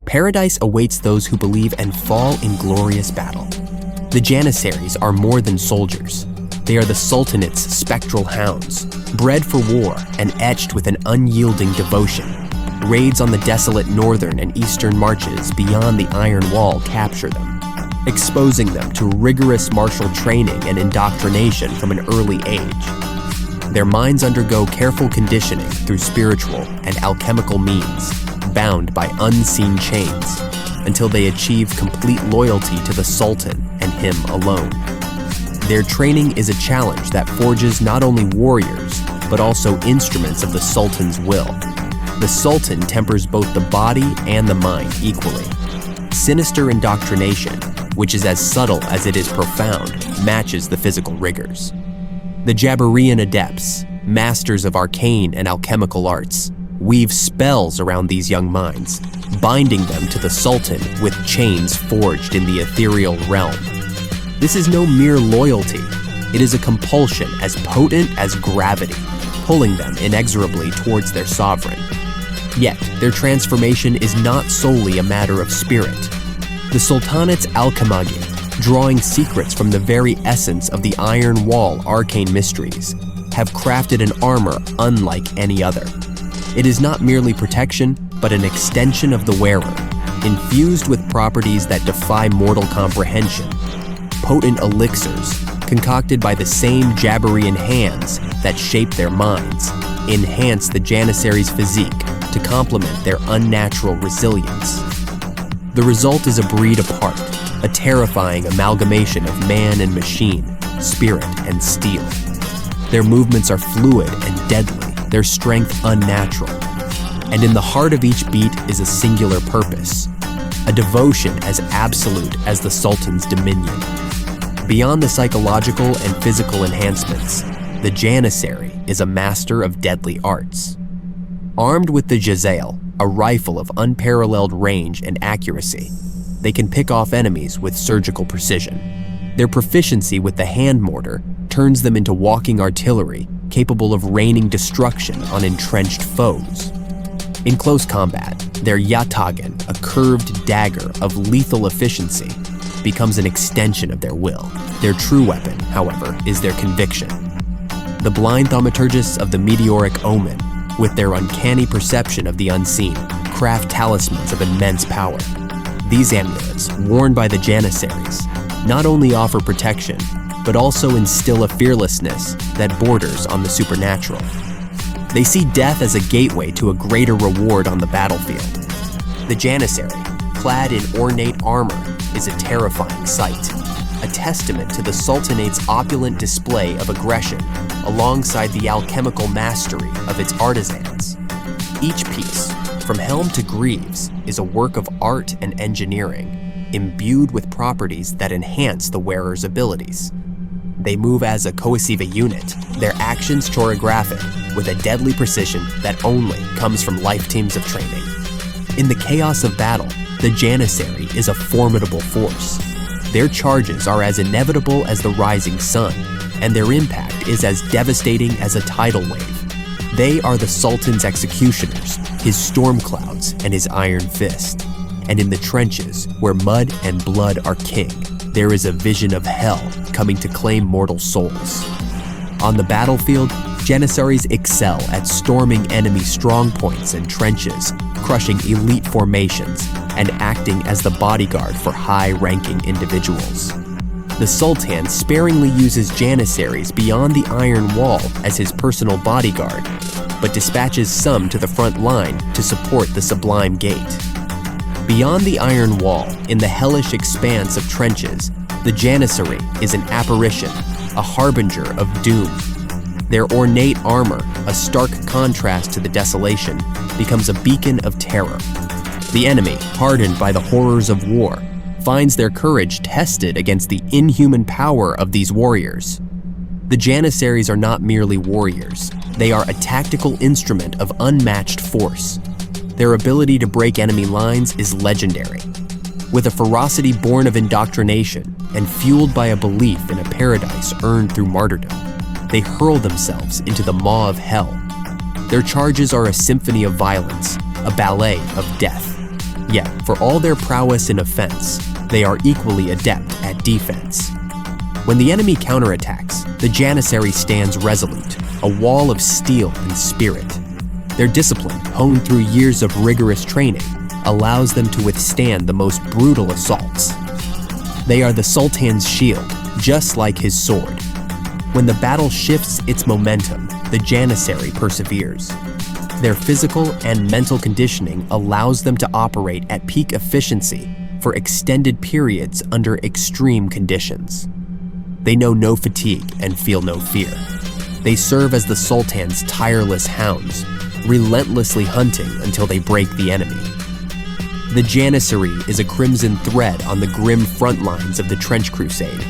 Paradise awaits those who believe and fall in glorious battle. The Janissaries are more than soldiers. They are the Sultanate's spectral hounds, bred for war and etched with an unyielding devotion. Raids on the desolate northern and eastern marches beyond the Iron Wall capture them, exposing them to rigorous martial training and indoctrination from an early age. Their minds undergo careful conditioning through spiritual and alchemical means, bound by unseen chains, until they achieve complete loyalty to the Sultan and him alone. Their training is a challenge that forges not only warriors, but also instruments of the Sultan's will. The Sultan tempers both the body and the mind equally. Sinister indoctrination, which is as subtle as it is profound, matches the physical rigors. The Jabarian adepts, masters of arcane and alchemical arts, weave spells around these young minds, binding them to the Sultan with chains forged in the ethereal realm. This is no mere loyalty, it is a compulsion as potent as gravity, pulling them inexorably towards their sovereign. Yet, their transformation is not solely a matter of spirit. The Sultanate's alchemagi, drawing secrets from the very essence of the Iron Wall arcane mysteries, have crafted an armor unlike any other. It is not merely protection, but an extension of the wearer, infused with properties that defy mortal comprehension. Potent elixirs, concocted by the same Jabarian hands that shape their minds, enhance the Janissaries' physique to complement their unnatural resilience. The result is a breed apart, a terrifying amalgamation of man and machine, spirit and steel. Their movements are fluid and deadly, their strength unnatural. And in the heart of each beat is a singular purpose, a devotion as absolute as the Sultan's dominion. Beyond the psychological and physical enhancements, the Janissary is a master of deadly arts. Armed with the Jazail, a rifle of unparalleled range and accuracy, they can pick off enemies with surgical precision. Their proficiency with the hand mortar turns them into walking artillery capable of raining destruction on entrenched foes. In close combat, their Yatagan, a curved dagger of lethal efficiency, becomes an extension of their will. Their true weapon, however, is their conviction. The blind thaumaturgists of the meteoric omen, with their uncanny perception of the unseen, craft talismans of immense power. These amulets, worn by the Janissaries, not only offer protection, but also instill a fearlessness that borders on the supernatural. They see death as a gateway to a greater reward on the battlefield. The Janissary, clad in ornate armor, is a terrifying sight, a testament to the Sultanate's opulent display of aggression alongside the alchemical mastery of its artisans. Each piece, from helm to greaves, is a work of art and engineering, imbued with properties that enhance the wearer's abilities. They move as a cohesive unit, their actions choreographic with a deadly precision that only comes from lifetimes of training. In the chaos of battle, the Janissary is a formidable force. Their charges are as inevitable as the rising sun, and their impact is as devastating as a tidal wave. They are the Sultan's executioners, his storm clouds, and his iron fist. And in the trenches, where mud and blood are king, there is a vision of hell coming to claim mortal souls. On the battlefield, Janissaries excel at storming enemy strongpoints and trenches, crushing elite formations, and acting as the bodyguard for high-ranking individuals. The Sultan sparingly uses Janissaries beyond the Iron Wall as his personal bodyguard, but dispatches some to the front line to support the Sublime Gate. Beyond the Iron Wall, in the hellish expanse of trenches, the Janissary is an apparition, a harbinger of doom. Their ornate armor, a stark contrast to the desolation, becomes a beacon of terror. The enemy, hardened by the horrors of war, finds their courage tested against the inhuman power of these warriors. The Janissaries are not merely warriors, they are a tactical instrument of unmatched force. Their ability to break enemy lines is legendary. With a ferocity born of indoctrination and fueled by a belief in a paradise earned through martyrdom, they hurl themselves into the maw of hell. Their charges are a symphony of violence, a ballet of death. Yet, for all their prowess in offense, they are equally adept at defense. When the enemy counterattacks, the Janissary stands resolute, a wall of steel and spirit. Their discipline, honed through years of rigorous training, allows them to withstand the most brutal assaults. They are the Sultan's shield, just like his sword. When the battle shifts its momentum, the Janissary perseveres. Their physical and mental conditioning allows them to operate at peak efficiency for extended periods under extreme conditions. They know no fatigue and feel no fear. They serve as the Sultan's tireless hounds, relentlessly hunting until they break the enemy. The Janissary is a crimson thread on the grim front lines of the Trench Crusade,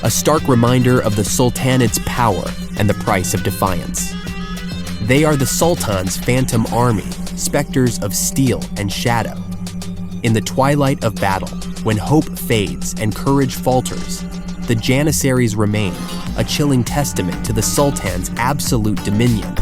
a stark reminder of the Sultanate's power and the price of defiance. They are the Sultan's phantom army, specters of steel and shadow. In the twilight of battle, when hope fades and courage falters, the Janissaries remain, a chilling testament to the Sultan's absolute dominion